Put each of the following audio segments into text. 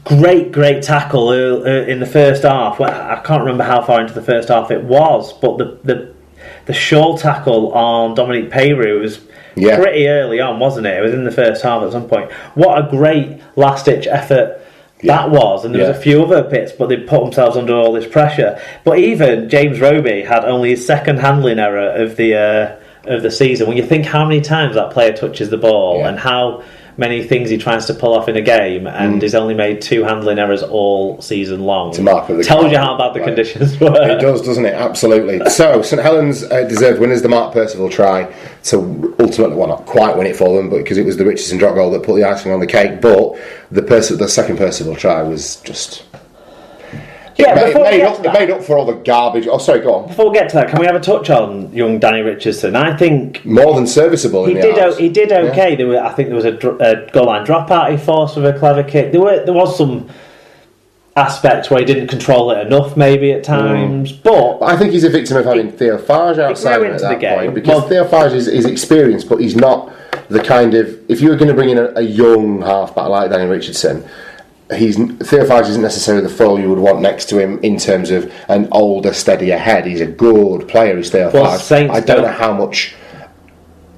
great tackle in the first half. Well, I can't remember how far into the first half it was, but the shoal tackle on Dominique Peyroux was pretty early on, wasn't it? It was in the first half at some point. What a great last-ditch effort that was, and there was a few other bits, but they put themselves under all this pressure. But even James Roby had only his second handling error of the season. When you think how many times that player touches the ball and how many things he tries to pull off in a game, and he's only made 2 handling errars all season long. Tells you how bad the conditions were. It does, doesn't it? Absolutely. So St Helens deserved winners. The Mark Percival try to ultimately, well, not quite win it for them, but because it was the Richardson drop goal that put the icing on the cake. But the second Percival try was just... It made up for all the garbage. Oh, sorry, go on. Before we get to that, can we have a touch on young Danny Richardson? I think more than serviceable. He did okay. Yeah. I think there was a goal line dropout he forced with a clever kick. There was some aspects where he didn't control it enough, maybe at times. But I think he's a victim of having Theo Farge outside him at that point, because Theo Farge is experienced, but he's not the kind of... If you were going to bring in a young halfback like Danny Richardson, Theo Farge isn't necessarily the foil you would want next to him in terms of an older, steadier head. He's a good player, is Theo Farge. I don't know how much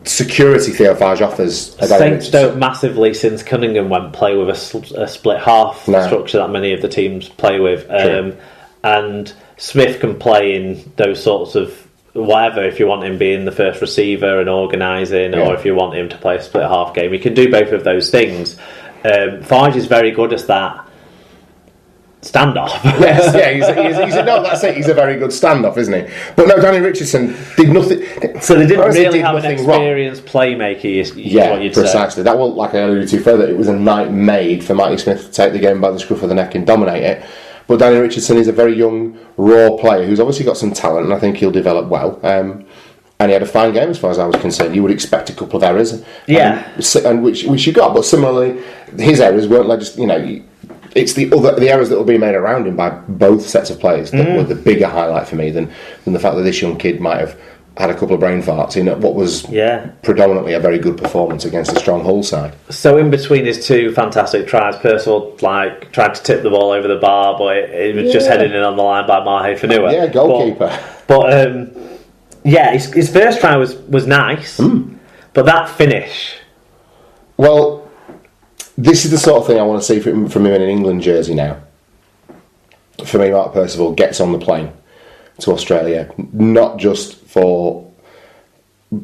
security Theo Farge offers. Saints don't massively, since Cunningham went, play with a split half structure that many of the teams play with. And Smith can play in those sorts of whatever, if you want him being the first receiver and organising, or if you want him to play a split half game. He can do both of those things. Farge is very good at that standoff. Yes, that's it. He's a very good standoff, isn't he? But no, Danny Richardson did nothing. So they didn't really have an experienced playmaker. Is what you'd precisely. say. That was, like I alluded to further, it was a night made for Mikey Smith to take the game by the scruff of the neck and dominate it. But Danny Richardson is a very young, raw player who's obviously got some talent, and I think he'll develop well. And he had a fine game as far as I was concerned. You would expect a couple of errors, and which you got. But similarly, his errors weren't just it's the errors that will be made around him by both sets of players that were the bigger highlight for me than the fact that this young kid might have had a couple of brain farts in what was predominantly a very good performance against a strong Hull side. So in between his 2 fantastic tries, Percival tried to tip the ball over the bar, but it was just headed in on the line by Mahe Fanua. Yeah, goalkeeper. But his first try was nice, but that finish... Well, this is the sort of thing I want to see from him in an England jersey now. For me, Mark Percival gets on the plane to Australia, not just for...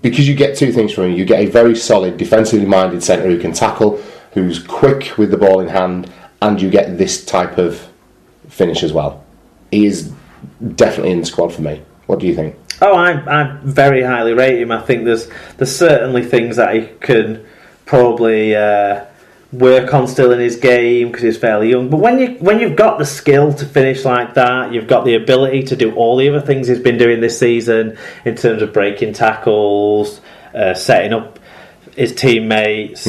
Because you get 2 things from him. You get a very solid, defensively minded centre who can tackle, who's quick with the ball in hand, and you get this type of finish as well. He is definitely in the squad for me. What do you think? Oh, I very highly rate him. I think there's certainly things that he can probably work on still in his game because he's fairly young. But when you've got the skill to finish like that, you've got the ability to do all the other things he's been doing this season in terms of breaking tackles, setting up his teammates,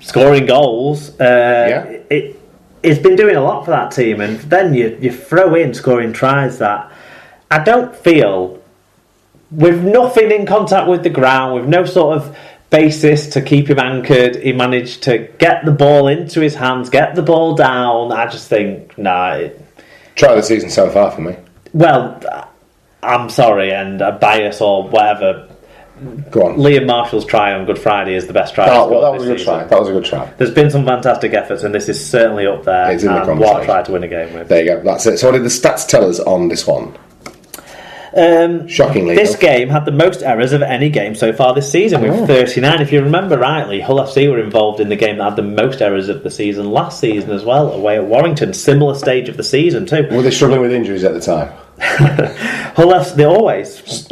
scoring goals. He's been doing a lot for that team, and then you throw in scoring tries that I don't feel, with nothing in contact with the ground, with no sort of basis to keep him anchored, he managed to get the ball into his hands, get the ball down. I just think, Try the season so far for me. Well, I'm sorry, and a bias or whatever. Go on. Liam Marshall's try on Good Friday is the best try. That was a good try. That was a good try. There's been some fantastic efforts, and this is certainly up there. It's in the conversation. What I tried to win a game with. There you go. That's it. So what did the stats tell us on this one? Shockingly, this game had the most errors of any game so far this season, with 39. If you remember rightly, Hull FC were involved in the game that had the most errors of the season last season as well, away at Warrington. Similar stage of the season too. Were they struggling with injuries at the time? Hull FC, they always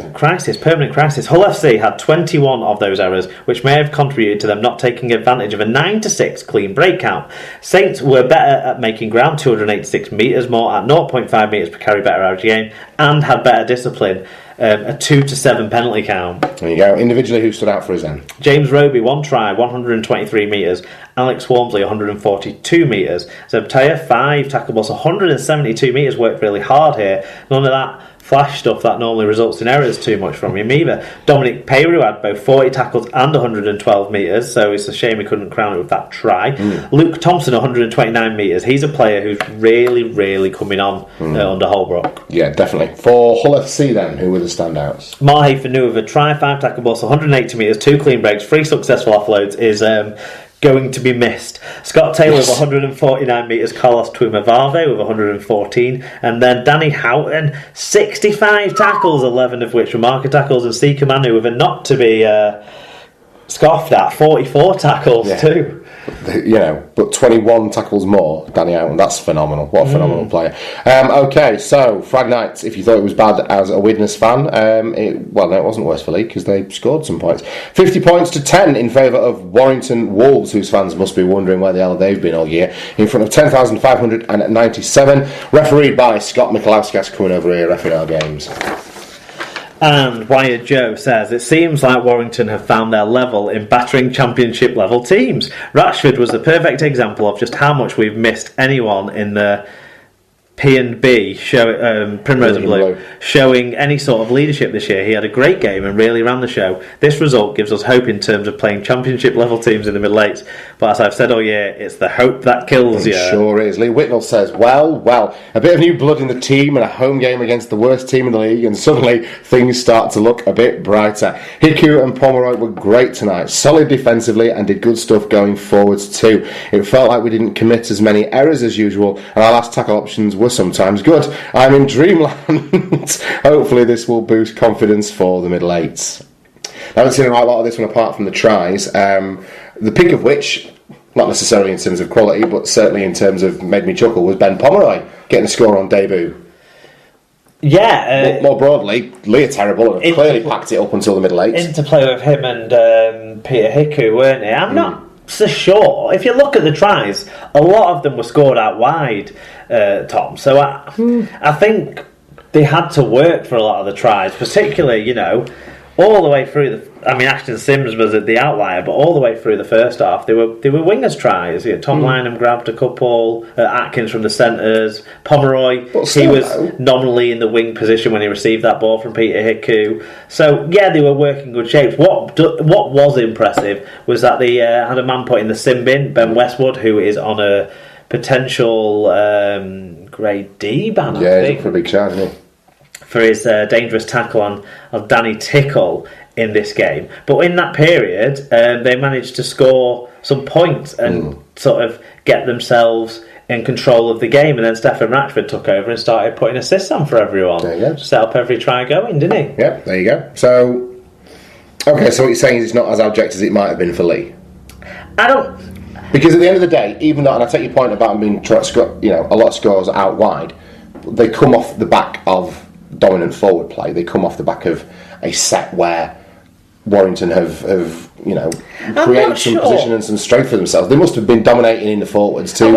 permanent crisis. Hull FC had 21 of those errors, which may have contributed to them not taking advantage of a 9-6 clean break count. Saints were better at making ground, 286 metres more at 0.5 metres per carry better average game, and had better discipline, a 2-7 penalty count. There you go. Individually, who stood out for his end? James Roby, 1 try, 123 metres. Alex Walmsley, 142 metres. Zebtaya, 5 tackle balls, 172 metres. Worked really hard here. None of that flash stuff that normally results in errors too much from him either. Dominic Peyru had both 40 tackles and 112 metres, so it's a shame he couldn't crown it with that try. Luke Thompson, 129 metres. He's a player who's really coming on under Holbrook. Yeah, definitely. For Hull FC then, who were the standouts? Marhay Fanu with a try, 5 tackle balls, 180 metres, 2 clean breaks, 3 successful offloads is going to be missed. Scott Taylor with 149 metres, Carlos Tuimavave with 114, and then Danny Houghton, 65 tackles, 11 of which were marker tackles, and Sika Manu with a not to be scoffed at 44 tackles too. But 21 tackles more, Danny Houghton. That's phenomenal. What a phenomenal player. Okay, so Frag Nights, if you thought it was bad as a Widnes fan, it wasn't worse for Lee because they scored some points. 50 points to 10 in favour of Warrington Wolves, whose fans must be wondering where the hell they've been all year, in front of 10,597, refereed by Scott Michalowskis coming over here, refereeing our games. And Wired Joe says, it seems like Warrington have found their level in battering championship level teams. Ratchford was the perfect example of just how much we've missed anyone in the P&B Primrose and Blue showing any sort of leadership this year. He had a great game and really ran the show. This result gives us hope in terms of playing championship level teams in the middle eights, but as I've said all year, it's the hope that kills you. It sure is. Lee Whitnell says, well, a bit of new blood in the team and a home game against the worst team in the league, and suddenly things start to look a bit brighter. Hiku and Pomeroy were great tonight, solid defensively and did good stuff going forwards too. It felt like we didn't commit as many errors as usual, and our last tackle options were sometimes good. I'm in dreamland. Hopefully this will boost confidence for the middle eights. I haven't seen a lot of this one apart from the tries, the pick of which, not necessarily in terms of quality but certainly in terms of made me chuckle, was Ben Pomeroy getting a score on debut. Yeah. More broadly, Lee are terrible and have clearly packed it up until the middle eights. Interplay with him and Peter Hiku, weren't they? I'm not so sure. If you look at the tries, a lot of them were scored out wide, Tom. So I think they had to work for a lot of the tries, particularly, all the way through Ashton Sims was at the outlier, but all the way through the first half, they were wingers tries. Tom Lynham grabbed a couple, Atkins from the centres, Pomeroy, he was nominally in the wing position when he received that ball from Peter Hiku. So yeah, they were working good shapes. What was impressive was that they had a man put in the sim bin, Ben Westwood, who is on a potential grade D ban, I think. Yeah, for a big charge, isn't he? For his dangerous tackle on Danny Tickle in this game. But in that period, they managed to score some points and sort of get themselves in control of the game. And then Stefan Ratchford took over and started putting assists on for everyone. There you go. Set up every try going, didn't he? Yeah, there you go. So what you're saying is it's not as abject as it might have been for Lee? Because at the end of the day, even though, and I take your point about them being a lot of scores out wide, they come off the back of dominant forward play. They come off the back of a set where Warrington have created some position and some strength for themselves. They must have been dominating in the forwards to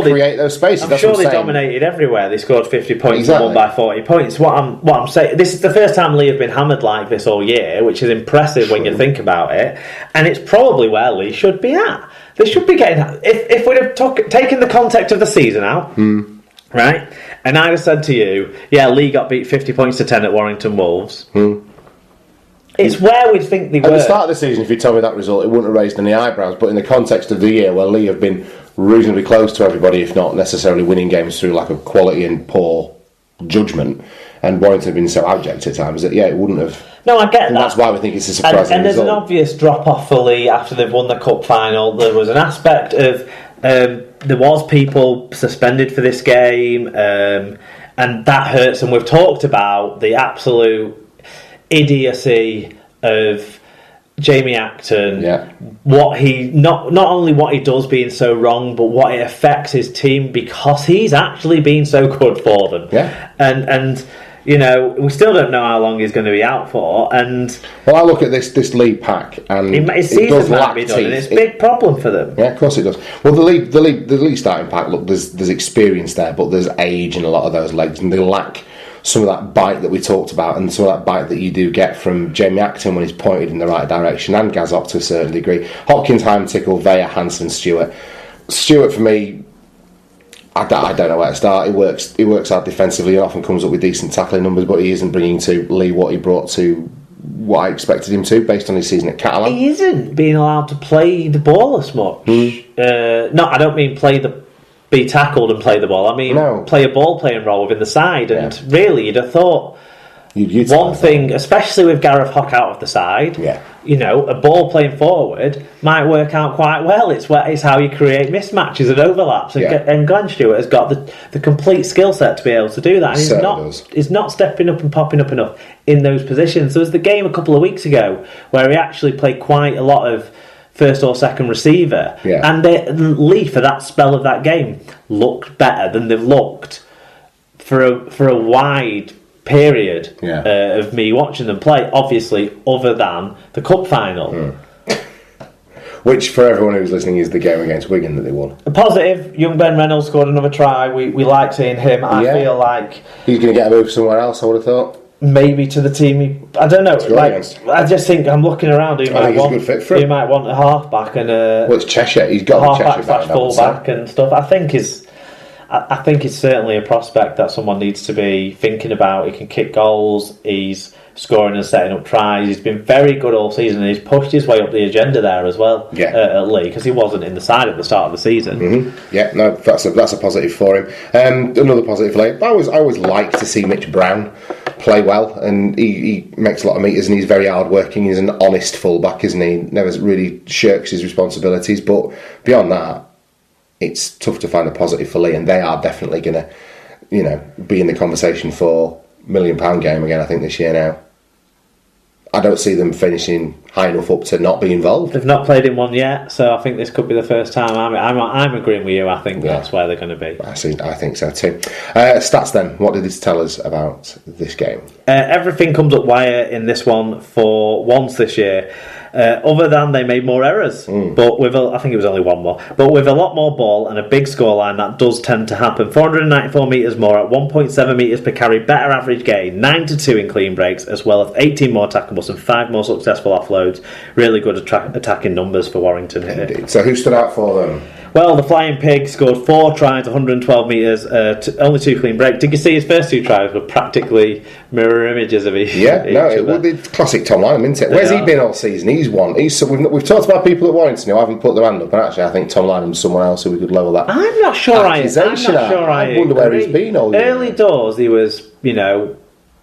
create those spaces. I'm sure they dominated everywhere. They scored 50 points and won by 40 points. What I'm saying, this is the first time Lee have been hammered like this all year, which is impressive when you think about it. And it's probably where Lee should be at. They should be getting. If we'd have taken the context of the season out. Right? And I'd have said to you, Lee got beat 50 points to 10 at Warrington Wolves. It's where we'd think they were. At the start of the season, if you told me that result, it wouldn't have raised any eyebrows. But in the context of the year, where Lee have been reasonably close to everybody, if not necessarily winning games through lack of quality and poor judgment, and Warrington have been so abject at times, that it wouldn't have. No, I get that. That's why we think it's a surprising result. And there's an obvious drop-off for Lee after they've won the cup final. There was an aspect of... there was people suspended for this game, and that hurts. And we've talked about the absolute idiocy of Jamie Acton. What he not only what he does being so wrong, but what it affects his team because he's actually been so good for them. And we still don't know how long he's going to be out for. And I look at this league pack, and his season might be done, and it's a big problem for them. Yeah, of course it does. Well, the league starting pack, look, there's experience there, but there's age in a lot of those legs, and they lack some of that bite that we talked about, and some of that bite that you do get from Jamie Acton when he's pointed in the right direction, and Gazop to a certain degree. Hopkins, Heim, Tickle, Veya, Hansen, Stewart for me. I don't know where to start. He works hard defensively and often comes up with decent tackling numbers, but he isn't bringing to Lee what he brought to what I expected him to based on his season at Catalan. He isn't being allowed to play the ball as much. No, I don't mean be tackled and play the ball. I mean play a ball playing role within the side. And really, you'd have thought one thing, especially with Gareth Hock out of the side, a ball playing forward might work out quite well. It's how you create mismatches and overlaps. And Glenn Stewart has got the complete skill set to be able to do that. And he's not stepping up and popping up enough in those positions. There was the game a couple of weeks ago where he actually played quite a lot of first or second receiver. And Lee, for that spell of that game, looked better than they've looked for a wide period of me watching them play, obviously, other than the cup final. Which, for everyone who's listening, is the game against Wigan that they won. A positive, young Ben Reynolds scored another try. We like seeing him. I feel like he's going to get a move somewhere else, I would have thought. Maybe to the team. I don't know. I just think I'm looking around. Who might want a halfback and it's Cheshire. He's got a halfback / fullback and stuff. I think it's certainly a prospect that someone needs to be thinking about. He can kick goals. He's scoring and setting up tries. He's been very good all season, and he's pushed his way up the agenda there as well at Lee, because he wasn't in the side at the start of the season. Yeah, no, that's a positive for him. Another positive for Lee. I always like to see Mitch Brown play well, and he makes a lot of meters, and he's very hard-working. He's an honest fullback, isn't he? Never really shirks his responsibilities, but beyond that, it's tough to find a positive for Lee, and they are definitely going to, be in the conversation for £1 million game again, I think, this year now. I don't see them finishing high enough up to not be involved. They've not played in one yet, so I think this could be the first time. I'm agreeing with you. I think that's where they're going to be. I think so too. Stats then. What did this tell us about this game? Everything comes up wire in this one for once this year. Other than they made more errors, but I think it was only one more. But with a lot more ball and a big scoreline, that does tend to happen. 494 metres more at 1.7 metres per carry, better average gain, 9-2 in clean breaks, as well as 18 more tackles and 5 more successful offloads. Really good attacking numbers for Warrington here. Indeed. So who stood out for them? Well, the Flying Pig scored 4 tries, 112 metres, only 2 clean breaks. Did you see his first 2 tries were practically mirror images of each other? It's classic Tom Lynham, isn't it? Where's he been all season? He's won. We've talked about people at Warrington who haven't put their hand up, and actually I think Tom Lynham's someone else who we could level that. I'm not sure I wonder where he's been all year. Early doors, he was,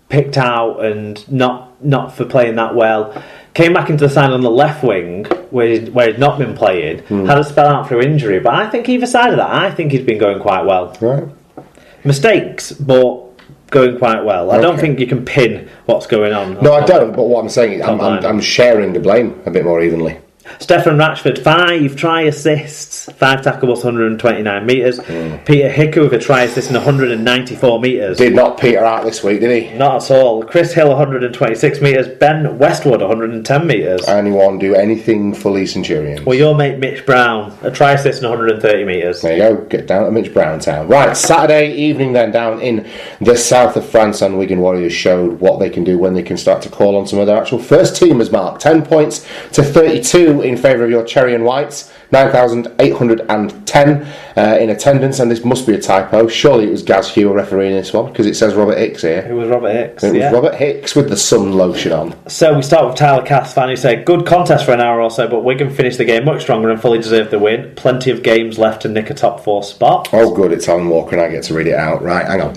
picked out and not for playing that well. Came back into the side on the left wing, where he'd not been playing, had a spell out through injury, but I think either side of that, I think he's been going quite well. Right. Mistakes, but going quite well. I don't think you can pin what's going on. No, I don't, but what I'm saying is I'm sharing the blame a bit more evenly. Stefan Ratchford, 5 try assists, 5 tackles, 129 metres. Peter Hicker with a try assist and 194 metres. Did not peter out this week, did he? Not at all. Chris Hill, 126 metres. Ben Westwood, 110 metres. Anyone do anything for Lee Centurions? Well, your mate Mitch Brown, a try assist and 130 metres. There you go, get down to Mitch Brown town. Right, Saturday evening then, down in the south of France, and Wigan Warriors showed what they can do when they can start to call on some of their actual first teamers, Mark. 10 points to 32 in favour of your Cherry and Whites, 9,810 in attendance, and this must be a typo. Surely it was Gaz Hugh refereeing this one, because it says Robert Hicks here. It was Robert Hicks. It was Robert Hicks with the sun lotion on. So we start with Tyler Cass, fan, who said, good contest for an hour or so, but Wigan finished the game much stronger and fully deserved the win. Plenty of games left to nick a top 4 spot. Oh good, it's Alan Walker and I get to read it out. Right, hang on.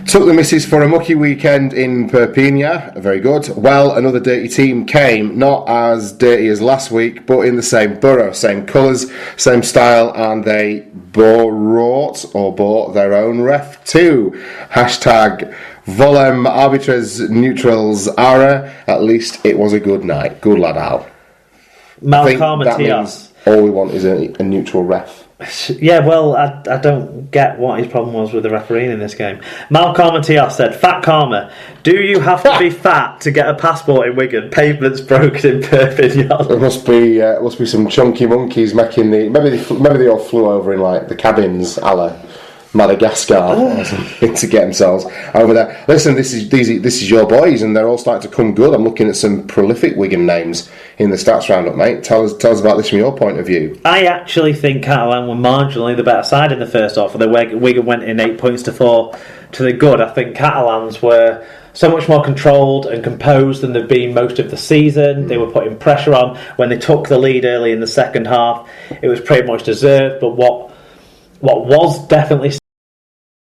Took the missus for a mucky weekend in Perpignan. Very good. Well, another dirty team came, not as dirty as last week, but in the same borough, same colours, same style, and they bought their own ref too. Hashtag Volem arbitres neutrals ara. At least it was a good night. Good lad, Al. Malcolm Matias. All we want is a neutral ref. Yeah, well, I don't get what his problem was with the refereeing in this game. Malcolm Matias said, Fat Karma, do you have to be fat to get a passport in Wigan? Pavements broken in Perpignan. There must be some chunky monkeys making the... Maybe they all flew over in like the cabins, a la Madagascar or something to get themselves over there. Listen, this is your boys, and they're all starting to come good. I'm looking at some prolific Wigan names in the stats roundup, mate. Tell us about this from your point of view. I actually think Catalan were marginally the better side in the first half. The Wigan went in 8 points to 4 to the good. I think Catalans were so much more controlled and composed than they've been most of the season. They were putting pressure on. When they took the lead early in the second half, it was pretty much deserved. But what was definitely